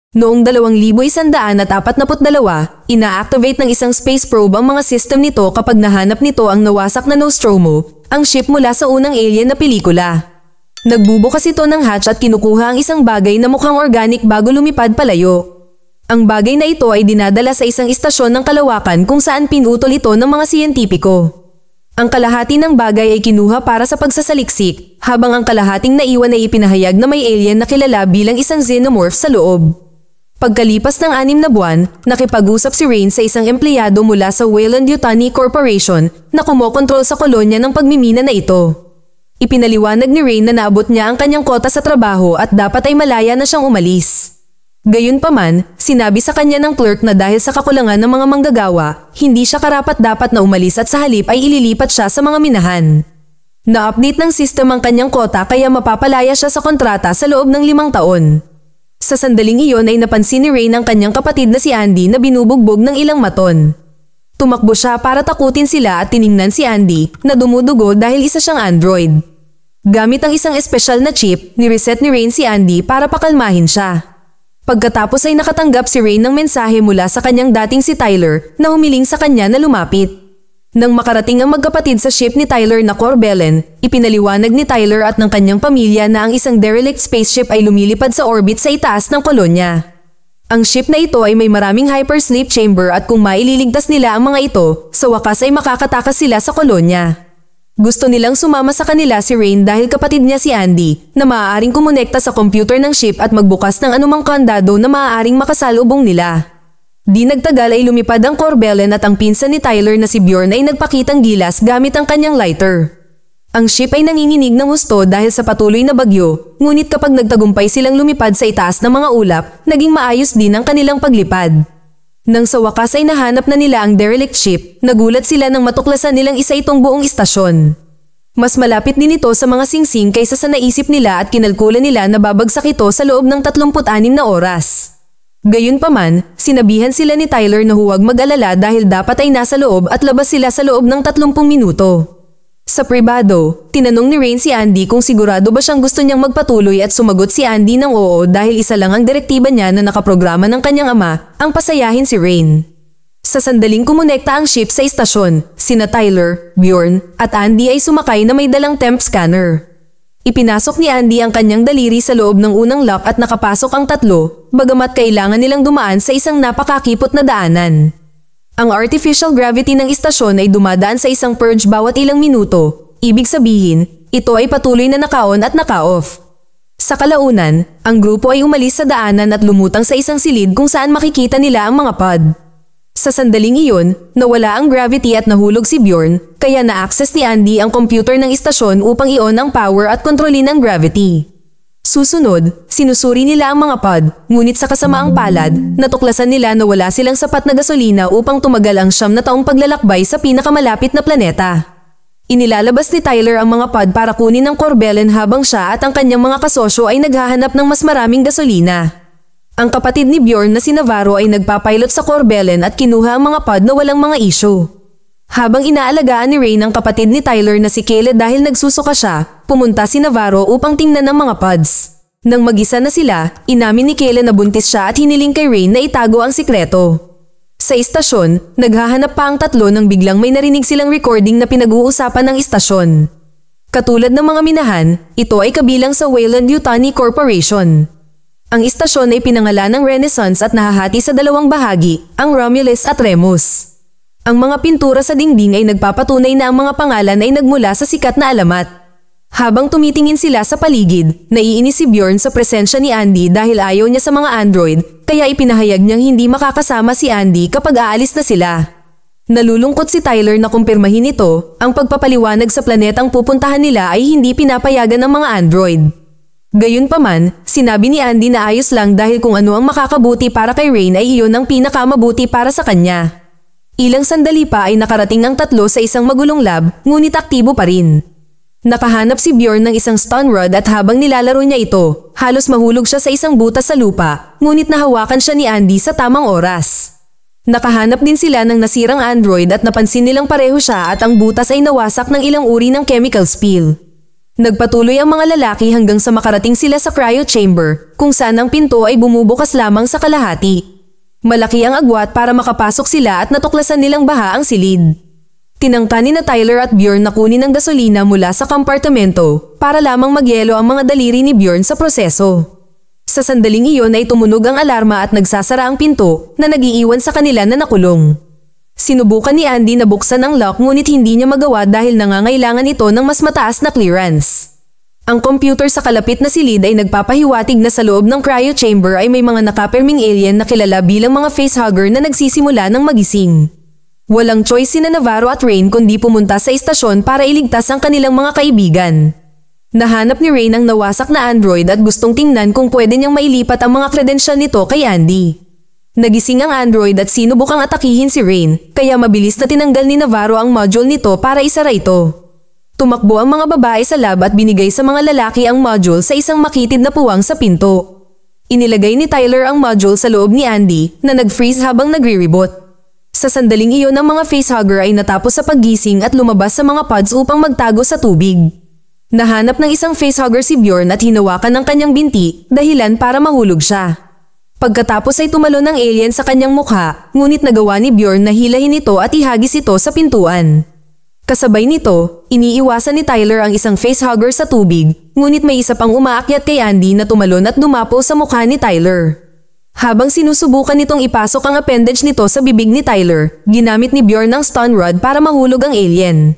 Noong 2142, ina-activate ng isang space probe ang mga system nito kapag nahanap nito ang nawasak na Nostromo, ang ship mula sa unang alien na pelikula. Nagbubukas ito ng hatch at kinukuha ang isang bagay na mukhang organic bago lumipad palayo. Ang bagay na ito ay dinadala sa isang istasyon ng kalawakan kung saan pinutol ito ng mga siyentipiko. Ang kalahati ng bagay ay kinuha para sa pagsasaliksik, habang ang kalahating naiwan ay ipinahayag na may alien na kilala bilang isang xenomorph sa loob. Pagkalipas ng 6 na buwan, nakipag-usap si Rain sa isang empleyado mula sa Weyland-Yutani Corporation na kumokontrol sa kolonya ng pagmimina na ito. Ipinaliwanag ni Rain na naabot niya ang kanyang kota sa trabaho at dapat ay malaya na siyang umalis. Gayunpaman, sinabi sa kanya ng clerk na dahil sa kakulangan ng mga manggagawa, hindi siya karapat-dapat na umalis at sa halip ay ililipat siya sa mga minahan. Na-update ng system ang kanyang kota kaya mapapalaya siya sa kontrata sa loob ng 5 taon. Sa sandaling iyon ay napansin ni Rain ang kanyang kapatid na si Andy na binubugbog ng ilang maton. Tumakbo siya para takutin sila at tiningnan si Andy na dumudugo dahil isa siyang android. Gamit ang isang espesyal na chip, ni-reset ni Rain si Andy para pakalmahin siya. Pagkatapos ay nakatanggap si Rain ng mensahe mula sa kanyang dating si Tyler na humiling sa kanya na lumapit. Nang makarating ang magkapatid sa ship ni Tyler na Corbellen, ipinaliwanag ni Tyler at ng kanyang pamilya na ang isang derelict spaceship ay lumilipad sa orbit sa itaas ng kolonya. Ang ship na ito ay may maraming hypersleep chamber at kung maililigtas nila ang mga ito, sa wakas ay makakatakas sila sa kolonya. Gusto nilang sumama sa kanila si Rain dahil kapatid niya si Andy na maaaring kumonekta sa computer ng ship at magbukas ng anumang kandado na maaaring makasalubong nila. Di nagtagal ay lumipad ang Corbellen at ang pinsan ni Tyler na si Bjorn ay nagpakitang gilas gamit ang kanyang lighter. Ang ship ay nanginginig ng husto dahil sa patuloy na bagyo, ngunit kapag nagtagumpay silang lumipad sa itaas ng mga ulap, naging maayos din ang kanilang paglipad. Nang sa wakas ay nahanap na nila ang derelict ship, nagulat sila nang matuklasan nilang isa itong buong istasyon. Mas malapit din ito sa mga singsing kaysa sa naisip nila at kinalkula nila na babagsak ito sa loob ng 36 na oras. Gayunpaman, sinabihan sila ni Tyler na huwag mag-alala dahil dapat ay nasa loob at labas sila sa loob ng 30 minuto. Sa pribado, tinanong ni Rain si Andy kung sigurado ba siyang gusto niyang magpatuloy at sumagot si Andy ng oo dahil isa lang ang direktiba niya na nakaprograma ng kanyang ama, ang pasayahin si Rain. Sa sandaling kumonekta ang ship sa istasyon, sina Tyler, Bjorn, at Andy ay sumakay na may dalang temp scanner. Ipinasok ni Andy ang kanyang daliri sa loob ng unang lock at nakapasok ang 3, bagamat kailangan nilang dumaan sa isang napakakipot na daanan. Ang artificial gravity ng istasyon ay dumadaan sa isang purge bawat ilang minuto, ibig sabihin, ito ay patuloy na naka-on at naka-off. Sa kalaunan, ang grupo ay umalis sa daanan at lumutang sa isang silid kung saan makikita nila ang mga pod. Sa sandaling iyon, nawala ang gravity at nahulog si Bjorn, kaya na-access ni Andy ang computer ng istasyon upang i-on ang power at kontrolin ang gravity. Susunod, sinusuri nila ang mga pod, ngunit sa kasamaang palad, natuklasan nila na wala silang sapat na gasolina upang tumagal ang 9 na taong paglalakbay sa pinakamalapit na planeta. Inilalabas ni Tyler ang mga pod para kunin ang Corbellen habang siya at ang kanyang mga kasosyo ay naghahanap ng mas maraming gasolina. Ang kapatid ni Bjorn na si Navarro ay nagpapilot sa Corbellen at kinuha ang mga pod na walang mga issue. Habang inaalagaan ni Rain ang kapatid ni Tyler na si Caleb dahil nagsusuka siya, pumunta si Navarro upang tingnan ang mga pods. Nang mag-isa na sila, inamin ni Caleb na buntis siya at hiniling kay Rain na itago ang sikreto. Sa istasyon, naghahanap pa ang 3 nang biglang may narinig silang recording na pinag-uusapan ng istasyon. Katulad ng mga minahan, ito ay kabilang sa Weyland-Yutani Corporation. Ang istasyon ay pinangalan ng Renaissance at nahahati sa 2 bahagi, ang Romulus at Remus. Ang mga pintura sa dingding ay nagpapatunay na ang mga pangalan ay nagmula sa sikat na alamat. Habang tumitingin sila sa paligid, naiinis si Bjorn sa presensya ni Andy dahil ayaw niya sa mga android, kaya ipinahayag niyang hindi makakasama si Andy kapag aalis na sila. Nalulungkot si Tyler na kumpirmahin ito, ang pagpapaliwanag sa planetang pupuntahan nila ay hindi pinapayagan ng mga android. Gayunpaman, sinabi ni Andy na ayos lang dahil kung ano ang makakabuti para kay Rain ay iyon ang pinakamabuti para sa kanya. Ilang sandali pa ay nakarating ang 3 sa isang magulong lab, ngunit aktibo pa rin. Nakahanap si Bjorn ng isang stun rod at habang nilalaro niya ito, halos mahulog siya sa isang butas sa lupa, ngunit nahawakan siya ni Andy sa tamang oras. Nakahanap din sila ng nasirang android at napansin nilang pareho siya at ang butas ay nawasak ng ilang uri ng chemical spill. Nagpatuloy ang mga lalaki hanggang sa makarating sila sa cryo chamber, kung saan ang pinto ay bumubukas lamang sa kalahati. Malaki ang agwat para makapasok sila at natuklasan nilang baha ang silid. Tinangka ni na Tyler at Bjorn na kunin ang gasolina mula sa kompartamento para lamang magyelo ang mga daliri ni Bjorn sa proseso. Sa sandaling iyon ay tumunog ang alarma at nagsasara ang pinto na nag-iiwan sa kanila na nakulong. Sinubukan ni Andy na buksan ang lock ngunit hindi niya magawa dahil nangangailangan ito ng mas mataas na clearance. Ang computer sa kalapit na silid ay nagpapahiwatig na sa loob ng cryo chamber ay may mga nakaperming alien na kilala bilang mga facehugger na nagsisimula ng magising. Walang choice sina Navarro at Rain kundi pumunta sa istasyon para iligtas ang kanilang mga kaibigan. Nahanap ni Rain ang nawasak na android at gustong tingnan kung pwede niyang mailipat ang mga kredensyal nito kay Andy. Nagising ang android at sinubukang atakihin si Rain, kaya mabilis na tinanggal ni Navarro ang module nito para isara ito. Tumakbo ang mga babae sa lab at binigay sa mga lalaki ang module sa isang makitid na puwang sa pinto. Inilagay ni Tyler ang module sa loob ni Andy na nag-freeze habang nagre-reboot. Sa sandaling iyon ang mga facehugger ay natapos sa paggising at lumabas sa mga pods upang magtago sa tubig. Nahanap ng isang facehugger si Bjorn at hinawakan ng kanyang binti, dahilan para mahulog siya. Pagkatapos ay tumalon ng alien sa kanyang mukha, ngunit nagawa ni Bjorn na hilahin ito at ihagis ito sa pintuan. Kasabay nito, iniiwasan ni Tyler ang isang facehugger sa tubig, ngunit may isa pang umaakyat kay Andy na tumalon at dumapo sa mukha ni Tyler. Habang sinusubukan nitong ipasok ang appendage nito sa bibig ni Tyler, ginamit ni Bjorn ang stun rod para mahulog ang alien.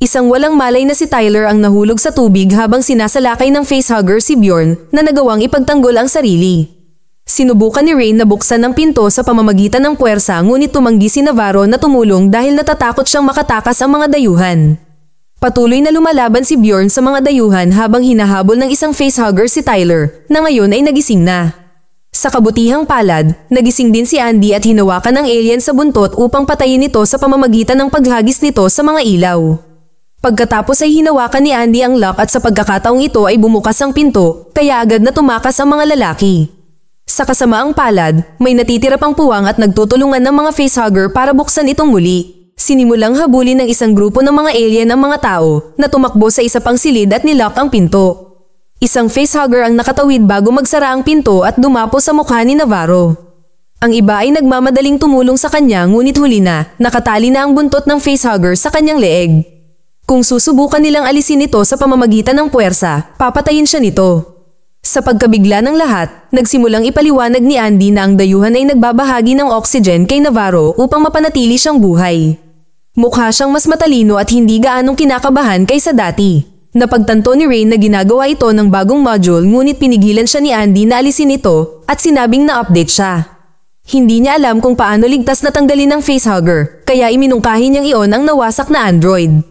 Isang walang malay na si Tyler ang nahulog sa tubig habang sinasalakay ng facehugger si Bjorn na nagawang ipagtanggol ang sarili. Sinubukan ni Rain na buksan ang pinto sa pamamagitan ng puwersa ngunit tumanggi si Navarro na tumulong dahil natatakot siyang makatakas ang mga dayuhan. Patuloy na lumalaban si Bjorn sa mga dayuhan habang hinahabol ng isang facehugger si Tyler na ngayon ay nagising na. Sa kabutihang palad, nagising din si Andy at hinawakan ng alien sa buntot upang patayin ito sa pamamagitan ng paghagis nito sa mga ilaw. Pagkatapos ay hinawakan ni Andy ang lock at sa pagkakataong ito ay bumukas ang pinto, kaya agad na tumakas ang mga lalaki. Sa kasamaang palad, may natitira pang puwang at nagtutulungan ng mga facehugger para buksan itong muli. Sinimulang habulin ng isang grupo ng mga alien ang mga tao na tumakbo sa isa pang silid at nilock ang pinto. Isang facehugger ang nakatawid bago magsara ang pinto at dumapo sa mukha ni Navarro. Ang iba ay nagmamadaling tumulong sa kanya ngunit huli na, nakatali na ang buntot ng facehugger sa kanyang leeg. Kung susubukan nilang alisin ito sa pamamagitan ng puwersa, papatayin siya nito. Sa pagkabigla ng lahat, nagsimulang ipaliwanag ni Andy na ang dayuhan ay nagbabahagi ng oxygen kay Navarro upang mapanatili siyang buhay. Mukha siyang mas matalino at hindi gaanong kinakabahan kaysa dati. Napagtanto ni Rain na ginagawa ito ng bagong module ngunit pinigilan siya ni Andy na alisin ito at sinabing na-update siya. Hindi niya alam kung paano ligtas na tanggalin ng facehugger, kaya iminungkahi niyang iyon ang nawasak na android.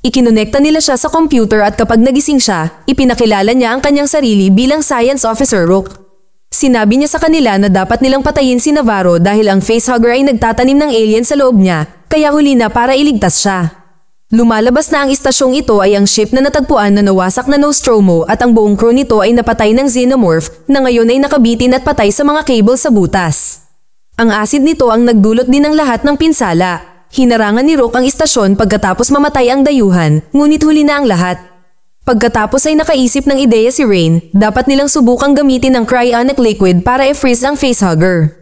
Ikinonekta nila siya sa computer at kapag nagising siya, ipinakilala niya ang kanyang sarili bilang Science Officer Rook. Sinabi niya sa kanila na dapat nilang patayin si Navarro dahil ang facehugger ay nagtatanim ng alien sa loob niya, kaya huli na para iligtas siya. Lumalabas na ang istasyong ito ay ang ship na natagpuan na nawasak na Nostromo at ang buong crew nito ay napatay ng xenomorph na ngayon ay nakabitin at patay sa mga cable sa butas. Ang asid nito ang nagdulot din ng lahat ng pinsala. Hinarangan ni Rook ang istasyon pagkatapos mamatay ang dayuhan, ngunit huli na ang lahat. Pagkatapos ay nakaisip ng ideya si Rain, dapat nilang subukang gamitin ang cryonic liquid para i-freeze ang facehugger.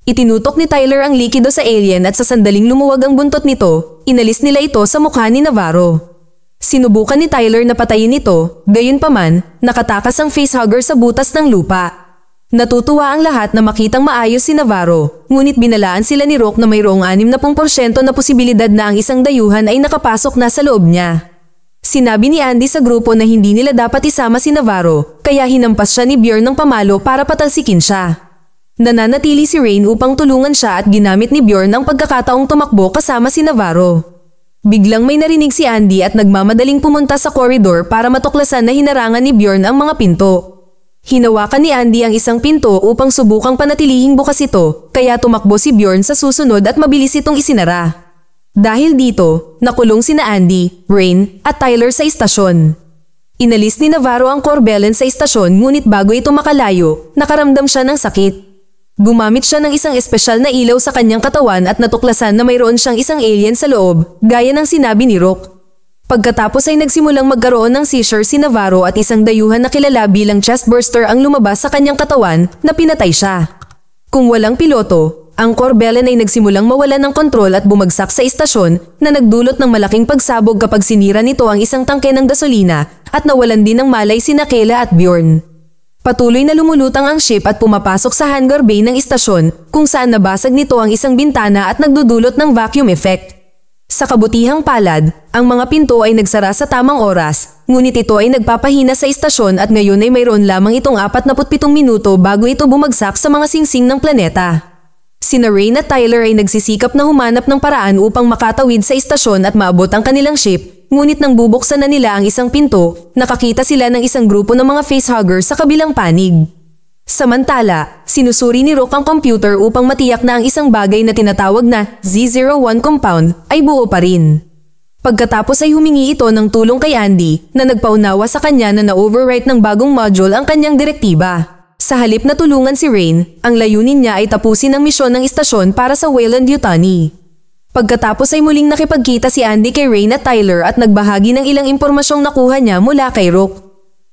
Itinutok ni Tyler ang likido sa alien at sa sandaling lumuwag ang buntot nito, inalis nila ito sa mukha ni Navarro. Sinubukan ni Tyler na patayin ito, gayunpaman, nakatakas ang facehugger sa butas ng lupa. Natutuwa ang lahat na makitang maayos si Navarro, ngunit binalaan sila ni Rook na mayroong 60% na posibilidad na ang isang dayuhan ay nakapasok na sa loob niya. Sinabi ni Andy sa grupo na hindi nila dapat isama si Navarro, kaya hinampas siya ni Bjorn ng pamalo para patalsikin siya. Nananatili si Rain upang tulungan siya at ginamit ni Bjorn ang pagkakataong tumakbo kasama si Navarro. Biglang may narinig si Andy at nagmamadaling pumunta sa koridor para matuklasan na hinarangan ni Bjorn ang mga pinto. Hinawakan ni Andy ang isang pinto upang subukang panatilihing bukas ito, kaya tumakbo si Bjorn sa susunod at mabilis itong isinara. Dahil dito, nakulong sina Andy, Rain, at Tyler sa istasyon. Inalis ni Navarro ang Corbellen sa istasyon ngunit bago ito makalayo, nakaramdam siya ng sakit. Gumamit siya ng isang espesyal na ilaw sa kanyang katawan at natuklasan na mayroon siyang isang alien sa loob, gaya ng sinabi ni Rook. Pagkatapos ay nagsimulang magkaroon ng seizure si Navarro at isang dayuhan na kilala bilang chestburster ang lumabas sa kanyang katawan na pinatay siya. Kung walang piloto, ang Corbellan ay nagsimulang mawalan ng kontrol at bumagsak sa istasyon na nagdulot ng malaking pagsabog kapag sinira nito ang isang tangke ng gasolina at nawalan din ng malay sina Kayla at Bjorn. Patuloy na lumulutang ang ship at pumapasok sa hangar bay ng istasyon kung saan nabasag nito ang isang bintana at nagdudulot ng vacuum effect. Sa kabutihang palad, ang mga pinto ay nagsara sa tamang oras, ngunit ito ay nagpapahina sa istasyon at ngayon ay mayroon lamang itong 47 minuto bago ito bumagsak sa mga singsing ng planeta. Sina Rain at Tyler ay nagsisikap na humanap ng paraan upang makatawid sa istasyon at maabot ang kanilang ship, ngunit nang bubuksan na nila ang isang pinto, nakakita sila ng isang grupo ng mga facehuggers sa kabilang panig. Samantala, sinusuri ni Rook ang computer upang matiyak na ang isang bagay na tinatawag na Z01 compound ay buo pa rin. Pagkatapos ay humingi ito ng tulong kay Andy na nagpaunawa sa kanya na na-overwrite ng bagong module ang kanyang direktiba. Sa halip na tulungan si Rain, ang layunin niya ay tapusin ang misyon ng istasyon para sa Weyland-Yutani. Pagkatapos ay muling nakipagkita si Andy kay Rain at Tyler at nagbahagi ng ilang impormasyong nakuha niya mula kay Rook.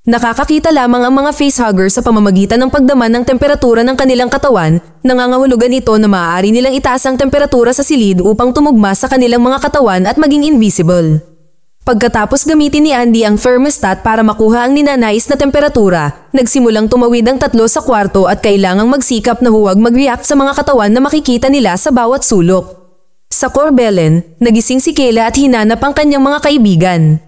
Nakakakita lamang ang mga facehuggers sa pamamagitan ng pagdaman ng temperatura ng kanilang katawan, nangangahulugan ito na maaari nilang itaas ang temperatura sa silid upang tumugma sa kanilang mga katawan at maging invisible. Pagkatapos gamitin ni Andy ang thermostat para makuha ang ninanais na temperatura, nagsimulang tumawid ang tatlo sa kwarto at kailangang magsikap na huwag mag-react sa mga katawan na makikita nila sa bawat sulok. Sa Corbellan, nagising si Kayla at hinanap ang kanyang mga kaibigan.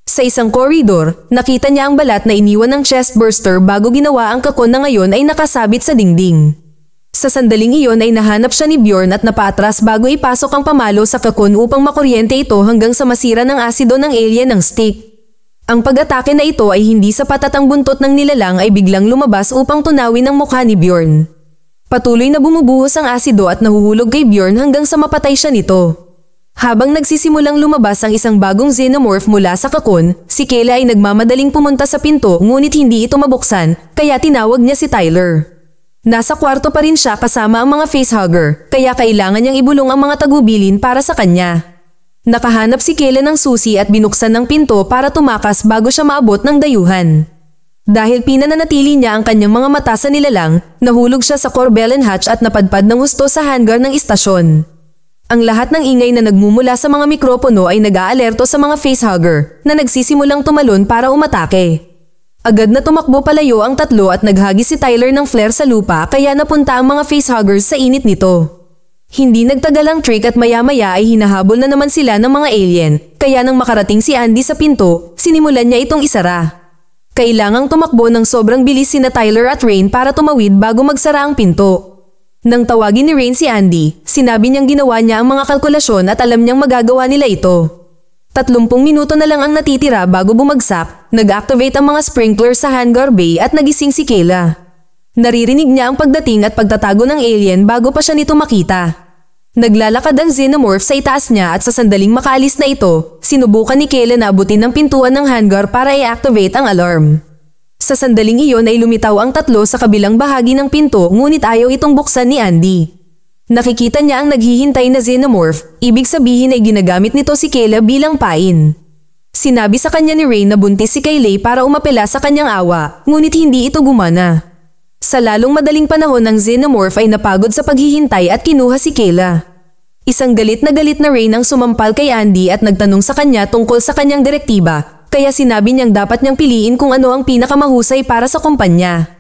Sa isang koridor, nakita niya ang balat na iniwan ng chestburster bago ginawa ang kakon na ngayon ay nakasabit sa dingding. Sa sandaling iyon ay nahanap siya ni Bjorn at napaatras bago ipasok ang pamalo sa kakon upang makuryente ito hanggang sa masira ng asido ng alien ng stick. Ang pag-atake na ito ay hindi sapat at ang buntot ng nilalang ay biglang lumabas upang tunawin ang mukha ni Bjorn. Patuloy na bumubuhos ang asido at nahuhulog kay Bjorn hanggang sa mapatay siya nito. Habang nagsisimulang lumabas ang isang bagong xenomorph mula sa kakon, si Kayla ay nagmamadaling pumunta sa pinto ngunit hindi ito mabuksan, kaya tinawag niya si Tyler. Nasa kwarto pa rin siya kasama ang mga facehugger, kaya kailangan niyang ibulong ang mga tagubilin para sa kanya. Nakahanap si Kayla ng susi at binuksan ng pinto para tumakas bago siya maabot ng dayuhan. Dahil pinananatili niya ang kanyang mga mata sa nilalang, nahulog siya sa Corbellan hatch at napadpad ng husto sa hangar ng istasyon. Ang lahat ng ingay na nagmumula sa mga mikropono ay nag-aalerto sa mga facehugger na nagsisimulang tumalon para umatake. Agad na tumakbo palayo ang tatlo at naghagi si Tyler ng flare sa lupa kaya napunta ang mga facehuggers sa init nito. Hindi nagtagal ang trick at maya-maya ay hinahabol na naman sila ng mga alien, kaya nang makarating si Andy sa pinto, sinimulan niya itong isara. Kailangang tumakbo ng sobrang bilis sina Tyler at Rain para tumawid bago magsara ang pinto. Nang tawagin ni Rain si Andy, sinabi niyang ginawa niya ang mga kalkulasyon at alam niyang magagawa nila ito. 30 minuto na lang ang natitira bago bumagsak, nag-activate ang mga sprinklers sa hangar bay at nagising si Kayla. Naririnig niya ang pagdating at pagtatago ng alien bago pa siya nito makita. Naglalakad ang xenomorph sa itaas niya at sa sandaling makaalis na ito, sinubukan ni Kayla na abutin ng pintuan ng hangar para i-activate ang alarm. Sa sandaling iyon ay lumitaw ang tatlo sa kabilang bahagi ng pinto ngunit ayaw itong buksan ni Andy. Nakikita niya ang naghihintay na xenomorph, ibig sabihin ay ginagamit nito si Kayla bilang pain. Sinabi sa kanya ni Rain na buntis si Kayla para umapela sa kanyang awa, ngunit hindi ito gumana. Sa lalong madaling panahon ng xenomorph ay napagod sa paghihintay at kinuha si Kayla. Isang galit na Rain ang sumampal kay Andy at nagtanong sa kanya tungkol sa kanyang direktiba, kaya sinabi niyang dapat niyang piliin kung ano ang pinakamahusay para sa kumpanya.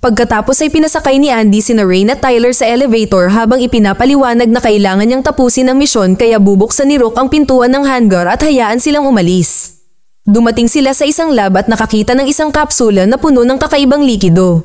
Pagkatapos ay pinasakay ni Andy sina Rain at Tyler sa elevator habang ipinapaliwanag na kailangan niyang tapusin ang misyon kaya bubuksan ni Rook ang pintuan ng hangar at hayaan silang umalis. Dumating sila sa isang lab at nakakita ng isang kapsula na puno ng kakaibang likido.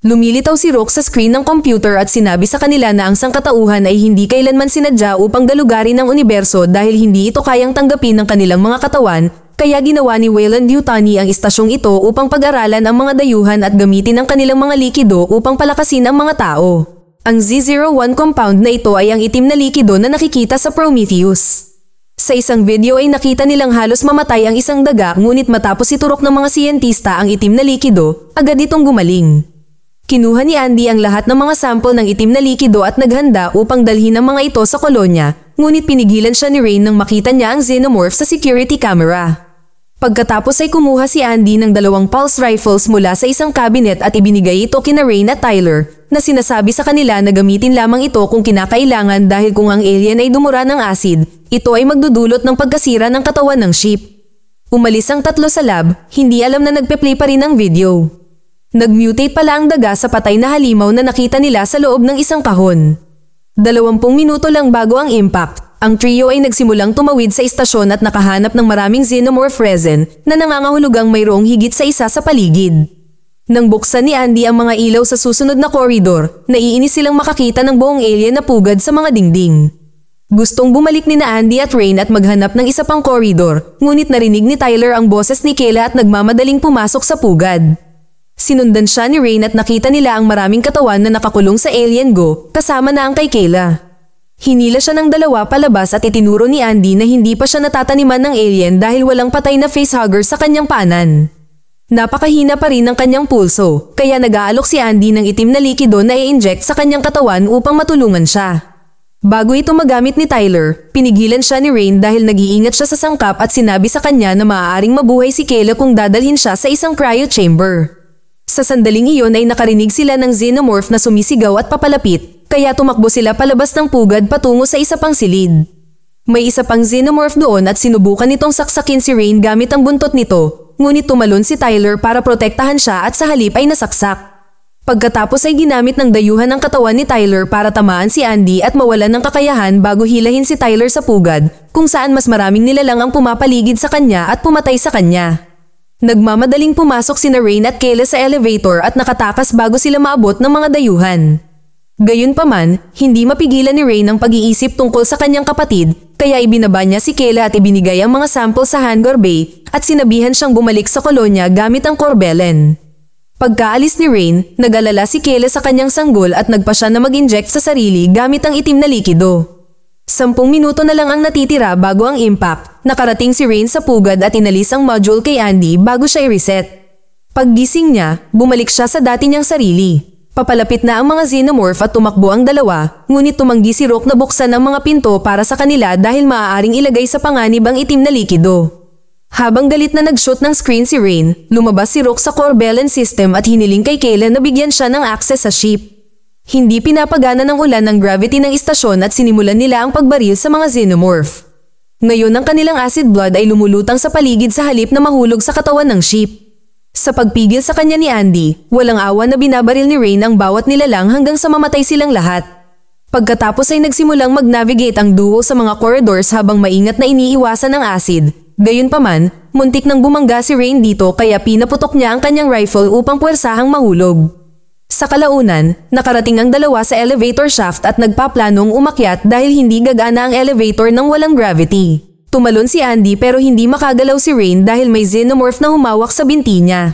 Lumilitaw si Rook sa screen ng computer at sinabi sa kanila na ang sangkatauhan ay hindi kailanman sinadya upang galugarin ang universo dahil hindi ito kayang tanggapin ng kanilang mga katawan, kaya ginawa ni Weyland-Yutani ang istasyong ito upang pag-aralan ang mga dayuhan at gamitin ang kanilang mga likido upang palakasin ang mga tao. Ang Z01 compound na ito ay ang itim na likido na nakikita sa Prometheus. Sa isang video ay nakita nilang halos mamatay ang isang daga ngunit matapos iturok ng mga siyentista ang itim na likido, agad itong gumaling. Kinuha ni Andy ang lahat ng mga sample ng itim na likido at naghanda upang dalhin ang mga ito sa kolonya, ngunit pinigilan siya ni Rain nang makita niya ang xenomorph sa security camera. Pagkatapos ay kumuha si Andy ng 2 pulse rifles mula sa isang cabinet at ibinigay ito kina Rain at Tyler, na sinasabi sa kanila na gamitin lamang ito kung kinakailangan dahil kung ang alien ay dumura ng acid, ito ay magdudulot ng pagkasira ng katawan ng ship. Umalis ang tatlo sa lab, hindi alam na nagpe-play pa rin ang video. Nag-mutate pala ang daga sa patay na halimaw na nakita nila sa loob ng isang kahon. 20 minuto lang bago ang impact, ang trio ay nagsimulang tumawid sa istasyon at nakahanap ng maraming xenomorph resin na nangangahulugang mayroong higit sa isa sa paligid. Nang buksan ni Andy ang mga ilaw sa susunod na koridor, naiinis silang makakita ng buong alien na pugad sa mga dingding. Gustong bumalik ni na Andy at Rain at maghanap ng isa pang koridor, ngunit narinig ni Tyler ang boses ni Kayla at nagmamadaling pumasok sa pugad. Sinundan siya ni Rain at nakita nila ang maraming katawan na nakakulong sa alien go, kasama na ang kay Kayla. Hinila siya ng 2 palabas at itinuro ni Andy na hindi pa siya natataniman ng alien dahil walang patay na facehugger sa kanyang paanan. Napakahina pa rin ng kanyang pulso, kaya nag-aalok si Andy ng itim na likido na i-inject sa kanyang katawan upang matulungan siya. Bago ito magamit ni Tyler, pinigilan siya ni Rain dahil nag-iingat siya sa sangkap at sinabi sa kanya na maaaring mabuhay si Kayla kung dadalhin siya sa isang cryo chamber. Sa sandaling iyon ay nakarinig sila ng xenomorph na sumisigaw at papalapit, kaya tumakbo sila palabas ng pugad patungo sa isa pang silid. May isa pang xenomorph doon at sinubukan nitong saksakin si Rain gamit ang buntot nito, ngunit tumalon si Tyler para protektahan siya at sa halip ay nasaksak. Pagkatapos ay ginamit ng dayuhan ng katawan ni Tyler para tamaan si Andy at mawalan ng kakayahan bago hilahin si Tyler sa pugad, kung saan mas maraming nilalang ang pumapaligid sa kanya at pumatay sa kanya. Nagmamadaling pumasok sina Rain at Kayla sa elevator at nakatakas bago sila maabot ng mga dayuhan. Gayunpaman, hindi mapigilan ni Rain ang pag-iisip tungkol sa kanyang kapatid, kaya ibinaba niya si Kayla at ibinigay ang mga sample sa hangar bay at sinabihan siyang bumalik sa kolonya gamit ang Corbellen. Pagkaalis ni Rain, nag-alala si Kayla sa kanyang sanggol at nagpa siya na mag-inject sa sarili gamit ang itim na likido. 10 minuto na lang ang natitira bago ang impact, nakarating si Rain sa pugad at inalis ang module kay Andy bago siya i-reset. Paggising niya, bumalik siya sa dati niyang sarili. Papalapit na ang mga xenomorph at tumakbo ang 2, ngunit tumanggi si Rock na buksan ang mga pinto para sa kanila dahil maaaring ilagay sa panganib ang itim na likido. Habang galit na nag-shoot ng screen si Rain, lumabas si Rock sa Corbellen system at hiniling kay Kayla na bigyan siya ng access sa ship. Hindi pinapagana ng ulan ng gravity ng istasyon at sinimulan nila ang pagbaril sa mga xenomorph. Ngayon ang kanilang acid blood ay lumulutang sa paligid sa halip na mahulog sa katawan ng ship. Sa pagpigil sa kanya ni Andy, walang awa na binabaril ni Rain ang bawat nilalang hanggang sa mamatay silang lahat. Pagkatapos ay nagsimulang mag-navigate ang duo sa mga corridors habang maingat na iniiwasan ang acid. Gayunpaman, muntik nang bumangga si Rain dito kaya pinaputok niya ang kanyang rifle upang puwersahang mahulog. Sa kalaunan, nakarating ang 2 sa elevator shaft at nagpaplanong umakyat dahil hindi gagana ang elevator ng walang gravity. Tumalon si Andy pero hindi makagalaw si Rain dahil may xenomorph na humawak sa binti niya.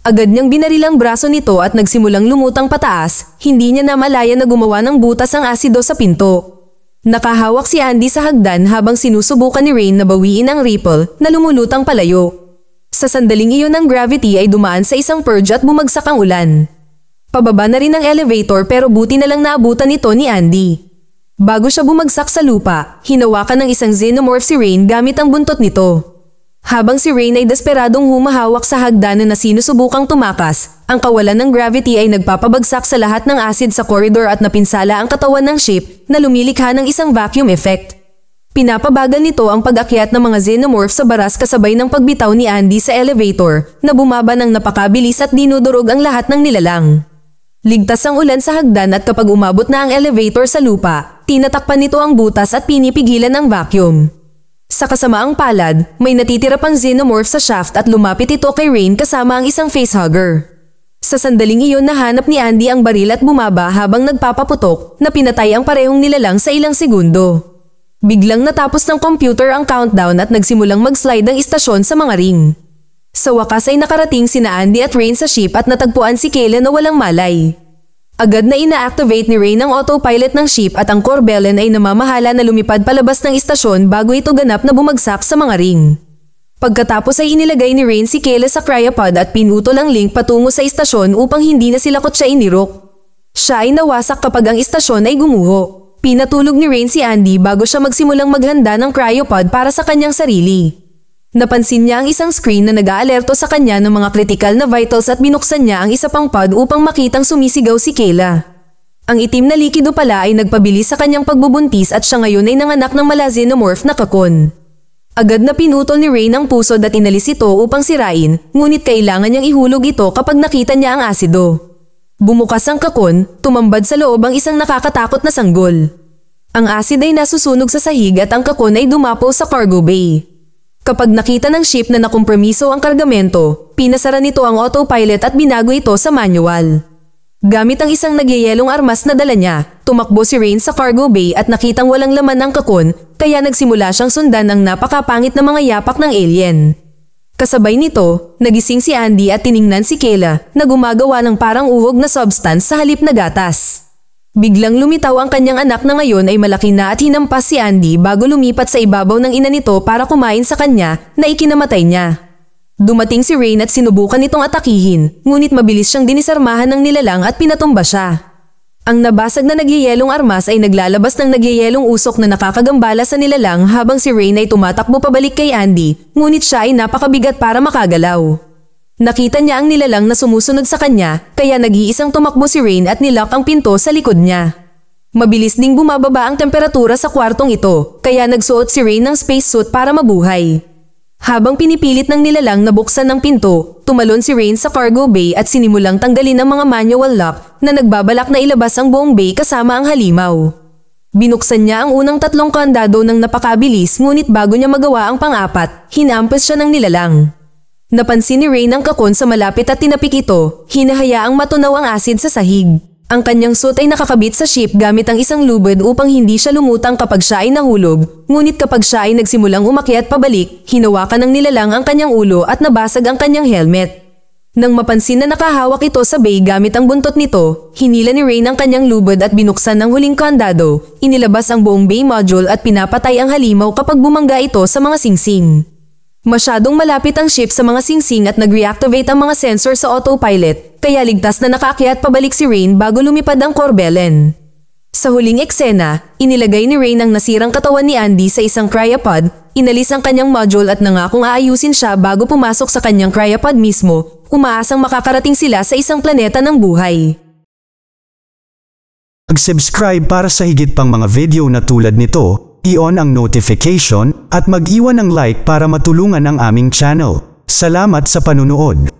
Agad niyang binaril ang braso nito at nagsimulang lumutang pataas, hindi niya namalaya na gumawa ng butas ang asido sa pinto. Nakahawak si Andy sa hagdan habang sinusubukan ni Rain na bawiin ang ripple na lumulutang palayo. Sa sandaling iyon ng gravity ay dumaan sa isang purge at bumagsak ang ulan. Pababa na rin ang elevator pero buti na lang naabutan ito ni Andy. Bago siya bumagsak sa lupa, hinawakan ng isang xenomorph si Rain gamit ang buntot nito. Habang si Rain ay desperadong humahawak sa hagdanan na sinusubukang tumakas, ang kawalan ng gravity ay nagpapabagsak sa lahat ng acid sa corridor at napinsala ang katawan ng ship na lumilikha ng isang vacuum effect. Pinapabagal nito ang pag-akyat ng mga xenomorph sa baras kasabay ng pagbitaw ni Andy sa elevator na bumaba ng napakabilis at dinudurog ang lahat ng nilalang. Ligtas ang ulan sa hagdan at kapag umabot na ang elevator sa lupa, tinatakpan nito ang butas at pinipigilan ang vacuum. Sa kasamaang palad, may natitira pang xenomorph sa shaft at lumapit ito kay Rain kasama ang isang facehugger. Sa sandaling iyon nahanap ni Andy ang baril at bumaba habang nagpapaputok na pinatay ang parehong nilalang sa ilang segundo. Biglang natapos ng computer ang countdown at nagsimulang mag-slide ang istasyon sa mga ring. Sa wakas ay nakarating sina Andy at Rain sa ship at natagpuan si Kayla na walang malay. Agad na ina-activate ni Rain ang autopilot ng ship at ang Corbellen ay namamahala na lumipad palabas ng istasyon bago ito ganap na bumagsak sa mga ring. Pagkatapos ay inilagay ni Rain si Kayla sa cryopod at pinutol ang link patungo sa istasyon upang hindi na sila kutsain ni Rock. Siya ay nawasak kapag ang istasyon ay gumuho. pinatulog ni Rain si Andy bago siya magsimulang maghanda ng cryopod para sa kanyang sarili. Napansin niya ang isang screen na nag-aalerto sa kanya ng mga critical na vitals at binuksan niya ang isa pang pod upang makitang sumisigaw si Kayla. Ang itim na likido pala ay nagpabilis sa kanyang pagbubuntis at siya ngayon ay nanganak ng malaxenomorph na kakon. Agad na pinutol ni Rain ang pusod at inalis ito upang sirain, ngunit kailangan niyang ihulog ito kapag nakita niya ang asido. Bumukas ang kakon, tumambad sa loob ang isang nakakatakot na sanggol. Ang asid ay nasusunog sa sahig at ang kakon ay dumapo sa cargo bay. Kapag nakita ng ship na nakompromiso ang kargamento, pinasara nito ang autopilot at binago ito sa manual. Gamit ang isang nagyayelong armas na dala niya, tumakbo si Rain sa cargo bay at nakitang walang laman ang kakon, kaya nagsimula siyang sundan ang napakapangit na mga yapak ng alien. Kasabay nito, nagising si Andy at tiningnan si Kayla na gumagawa ng parang uhog na substance sa halip na gatas. Biglang lumitaw ang kanyang anak na ngayon ay malaki na at hinampas si Andy bago lumipat sa ibabaw ng ina nito para kumain sa kanya na ikinamatay niya. Dumating si Rain at sinubukan itong atakihin, ngunit mabilis siyang dinisarmahan ng nilalang at pinatumba siya. Ang nabasag na nagyayelong armas ay naglalabas ng nagyayelong usok na nakakagambala sa nilalang habang si Rain ay tumatakbo pabalik kay Andy, ngunit siya ay napakabigat para makagalaw. Nakita niya ang nilalang na sumusunod sa kanya, kaya nag-iisang tumakbo si Rain at nilock ang pinto sa likod niya. Mabilis ding bumababa ang temperatura sa kwartong ito, kaya nagsuot si Rain ng spacesuit para mabuhay. Habang pinipilit ng nilalang na buksan ng pinto, tumalon si Rain sa cargo bay at sinimulang tanggalin ang mga manual lock na nagbabalak na ilabas ang buong bay kasama ang halimaw. Binuksan niya ang unang 3 kandado ng napakabilis ngunit bago niya magawa ang pang-4, hinampas siya ng nilalang. Napansin ni Rain ang kakon sa malapit at tinapik ito, hinahayaang matunaw ang asid sa sahig. Ang kanyang suit ay nakakabit sa ship gamit ang isang lubid upang hindi siya lumutang kapag siya ay nahulog, ngunit kapag siya ay nagsimulang umakyat pabalik, hinawakan ng nilalang ang kanyang ulo at nabasag ang kanyang helmet. Nang mapansin na nakahawak ito sa bay gamit ang buntot nito, hinila ni Rain ang kanyang lubid at binuksan ng huling kandado, inilabas ang buong bay module at pinapatay ang halimaw kapag bumangga ito sa mga singsing. Masyadong malapit ang ship sa mga singsing at nag-reactivate ang mga sensor sa autopilot, kaya ligtas na nakaakyat pabalik si Rain bago lumipad ang Corbellen. Sa huling eksena, inilagay ni Rain ang nasirang katawan ni Andy sa isang cryopod, inalis ang kanyang module at nangakong aayusin siya bago pumasok sa kanyang cryopod mismo, umaasang makakarating sila sa isang planeta ng buhay. Mag-subscribe para sa higit pang mga video na tulad nito, i-on ang notification at mag-iwan ng like para matulungan ang aming channel. Salamat sa panunood.